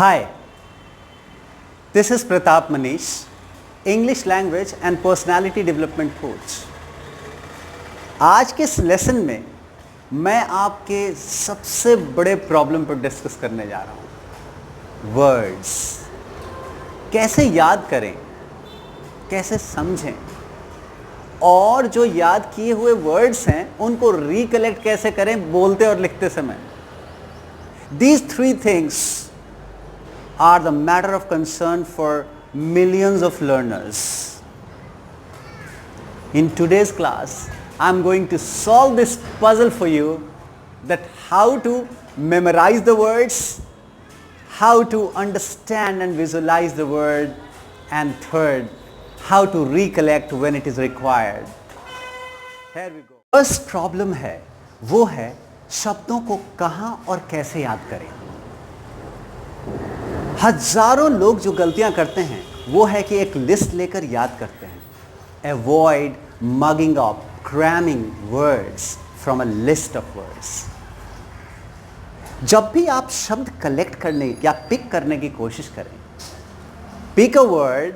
Hi, this is Pratap Manish, English Language and Personality Development Coach. आज के इस lesson में मैं आपके सबसे बड़े प्रॉब्लम पर डिस्कस करने जा रहा हूँ, वर्ड्स. कैसे याद करें, कैसे समझें, और जो याद किए हुए वर्ड्स हैं उनको रिकलेक्ट कैसे करें बोलते और लिखते समय. These three things are the matter of concern for millions of learners. In today's class, I'm going to solve this puzzle for you, that how to memorize the words, how to understand and visualize the word, and third, how to recollect when it is required. Here we go. First problem है, वो है शब्दों को कहाँ और कैसे याद करें. हजारों लोग जो गलतियां करते हैं वो है कि एक लिस्ट लेकर याद करते हैं. Avoid mugging up, cramming words from a list of words. जब भी आप शब्द कलेक्ट करने या पिक करने की कोशिश करें, pick a word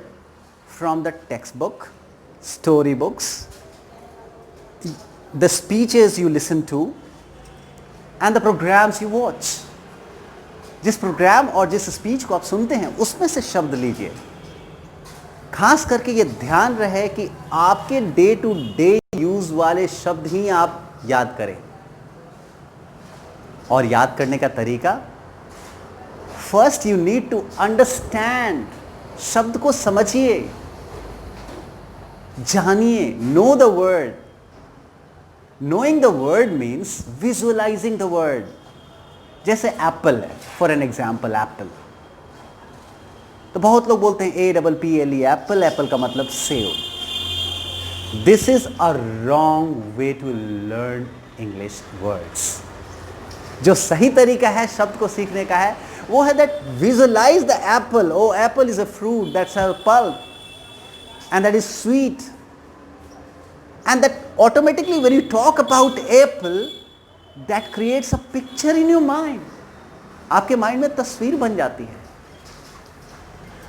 from the textbook, story books, the speeches you listen to, and the programs you watch. जिस प्रोग्राम और जिस स्पीच को आप सुनते हैं उसमें से शब्द लीजिए. खास करके ये ध्यान रहे कि आपके डे टू डे यूज वाले शब्द ही आप याद करें. और याद करने का तरीका, first you need to understand. शब्द को समझिए, जानिए. Know the word. Knowing the word means visualising the word. जैसे एप्पल है, फॉर एन एग्जाम्पल एप्पल. तो बहुत लोग बोलते हैं APPLE एप्पल. एप्पल का मतलब सेव. This is a wrong way to learn English words. जो सही तरीका है शब्द को सीखने का है वो है that visualise the apple. Oh apple is a fruit that's a pulp and that is sweet, and that automatically when you talk about apple, that creates a picture in your mind. आपके mind में तस्वीर बन जाती है.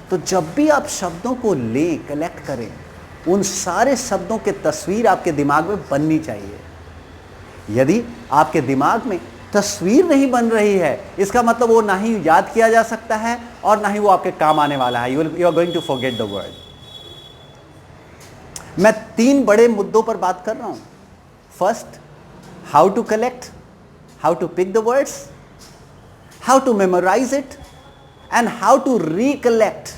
तो जब भी आप शब्दों को लें, कलेक्ट करें, उन सारे शब्दों के तस्वीर आपके दिमाग में बननी चाहिए. यदि आपके दिमाग में तस्वीर नहीं बन रही है, इसका मतलब वो ना ही याद किया जा सकता है और ना ही वो आपके काम आने वाला है. You are going to forget the word. मैं 3 बड़े मुद्दों पर बात कर रहा हूं. First, how to collect, how to pick the words, how to memorize it, and how to recollect.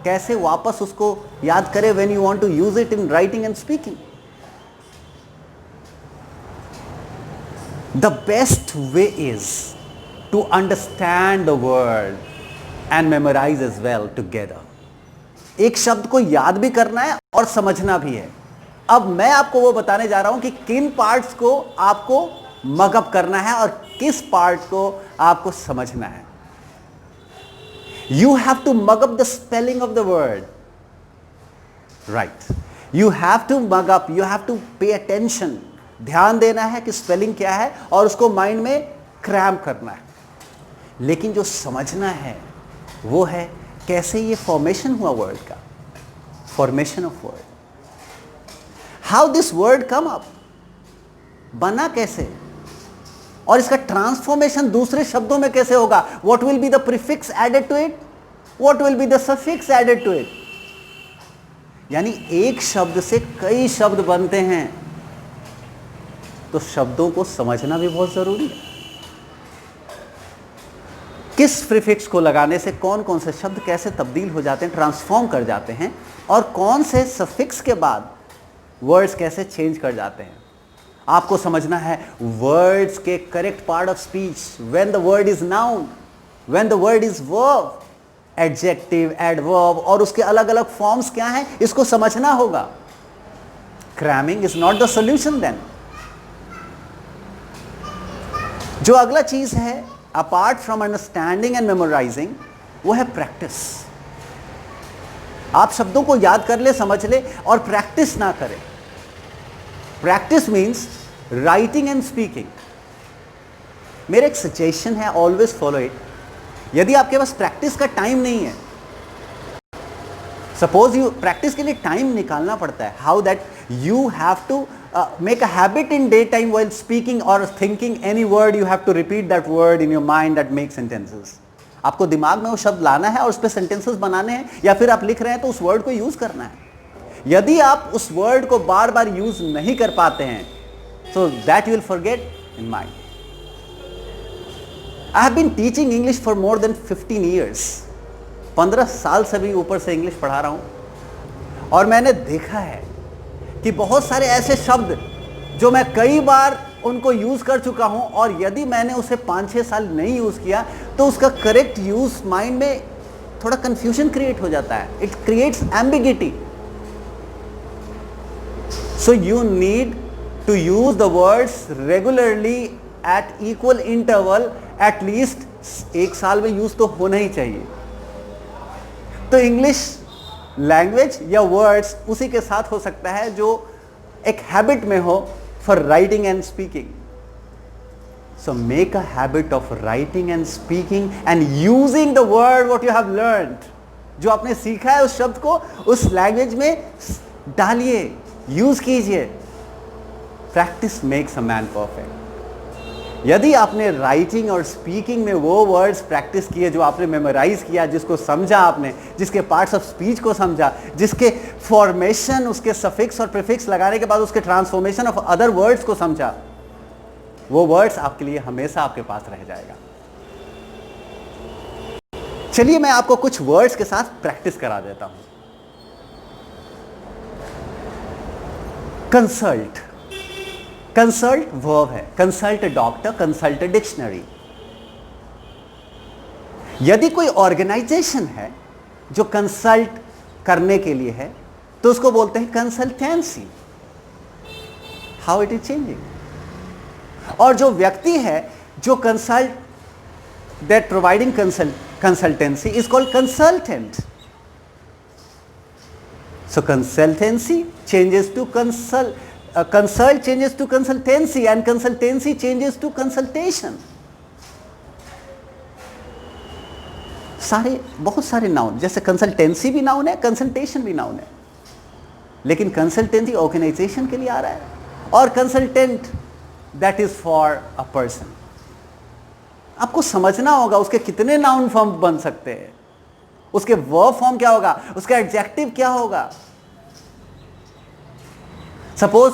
कैसे वापस उसको याद करें when you want to use it in writing and speaking. The best way is to understand the word and memorize as well together. एक शब्द को याद भी करना है और समझना भी है. अब मैं आपको वो बताने जा रहा हूं कि किन पार्ट्स को आपको मगअप करना है और किस पार्ट को आपको समझना है. You have to mug up the spelling of the word. Right, you have to mug up, you have to pay attention. ध्यान देना है कि स्पेलिंग क्या है और उसको माइंड में क्रैम करना है. लेकिन जो समझना है वो है कैसे ये फॉर्मेशन हुआ वर्ड का, formation of word. How this word come up, बना कैसे, और इसका ट्रांसफॉर्मेशन दूसरे शब्दों में कैसे होगा. What will be the prefix added to it, what will be the suffix added to it. यानी एक शब्द से कई शब्द बनते हैं, तो शब्दों को समझना भी बहुत जरूरी है. किस प्रीफिक्स को लगाने से कौन कौन से शब्द कैसे तब्दील हो जाते हैं, ट्रांसफॉर्म कर जाते हैं, और कौन से सफिक्स के बाद वर्ड्स कैसे चेंज कर जाते हैं. आपको समझना है वर्ड्स के correct part of speech. When the word is noun, when the word is verb, adjective, adverb, और उसके अलग अलग फॉर्म्स क्या हैं, इसको समझना होगा. Cramming is not the solution then. जो अगला चीज है apart from understanding and memorising, वो है प्रैक्टिस. आप शब्दों को याद कर ले, समझ ले, और प्रैक्टिस ना करें. Practice means writing and speaking. मेरा एक सजेशन है, ऑलवेज फॉलो इट. यदि आपके पास प्रैक्टिस का टाइम नहीं है, सपोज यू प्रैक्टिस के लिए टाइम निकालना पड़ता है, how that you have to make a habit in day time while speaking और thinking any word, you have to repeat that word in your mind that make sentences. आपको दिमाग में वो शब्द लाना है और उस पर सेंटेंसेस बनाने हैं, या फिर आप लिख रहे हैं तो उस वर्ड को यूज करना है। यदि आप उस वर्ड को बार बार यूज नहीं कर पाते हैं, so that you will forget in mind. I have been teaching English for more than 15 years. 15 साल से भी ऊपर से इंग्लिश पढ़ा रहा हूं, और मैंने देखा है कि बहुत सारे ऐसे शब्द जो मैं कई बार उनको यूज कर चुका हूं, और यदि मैंने उसे 5-6 साल नहीं यूज किया तो उसका करेक्ट यूज माइंड में थोड़ा कंफ्यूजन क्रिएट हो जाता है। It creates ambiguity. So you need to use the words regularly at equal interval, at least 1 साल में यूज तो होना ही चाहिए। तो इंग्लिश लैंग्वेज या वर्ड्स उसी के साथ हो सकता है जो एक हैबिट में हो for writing and speaking. So make a habit of writing and speaking and using the word what you have learned. जो आपने सीखा है उस शब्द को उस लैंग्वेज में डालिए, यूज कीजिए। Practice makes a man perfect. यदि आपने राइटिंग और स्पीकिंग में वो वर्ड्स प्रैक्टिस किए जो आपने मेमोराइज किया, जिसको समझा आपने, जिसके पार्ट्स ऑफ स्पीच को समझा, जिसके फॉर्मेशन, उसके सफिक्स और प्रीफिक्स लगाने के बाद उसके ट्रांसफॉर्मेशन ऑफ अदर वर्ड्स को समझा, वो वर्ड्स आपके लिए हमेशा आपके पास रह जाएगा। चलिए मैं आपको कुछ वर्ड्स के साथ प्रैक्टिस करा देता हूं। कंसल्ट, कंसल्ट वर्ब है, कंसल्ट डॉक्टर, कंसल्ट डिक्शनरी। यदि कोई ऑर्गेनाइजेशन है जो कंसल्ट करने के लिए है तो उसको बोलते हैं consultancy. How it is changing. और जो व्यक्ति है जो consult that providing consultancy is called consultant. So consultancy changes to consult changes to consultancy and consultancy changes to consultation. बहुत सारे नाउन, जैसे कंसल्टेंसी भी नाउन है, कंसल्टेशन भी नाउन है, लेकिन कंसल्टेंसी ऑर्गेनाइजेशन के लिए आ रहा है, और consultant that is for a person. आपको समझना होगा उसके कितने नाउन फॉर्म बन सकते हैं, उसके वर्ब फॉर्म क्या होगा, उसका एडजेक्टिव क्या होगा। सपोज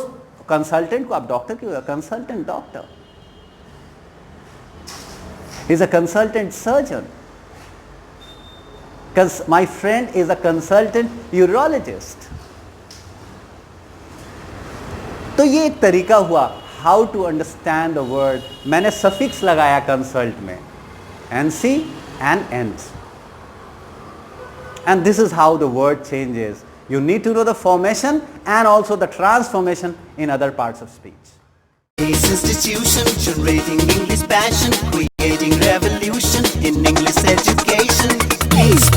कंसल्टेंट को आप डॉक्टर क्यों, consultant doctor, is a consultant surgeon, my friend is a consultant urologist. तो ये एक तरीका हुआ how to understand the word. मैंने सफिक्स लगाया कंसल्ट में, NC and end, and this is how the word changes. You need to know the formation and also the transformation in other parts of speech. Ace Institution, generating English passion, creating revolution in English education. Ace,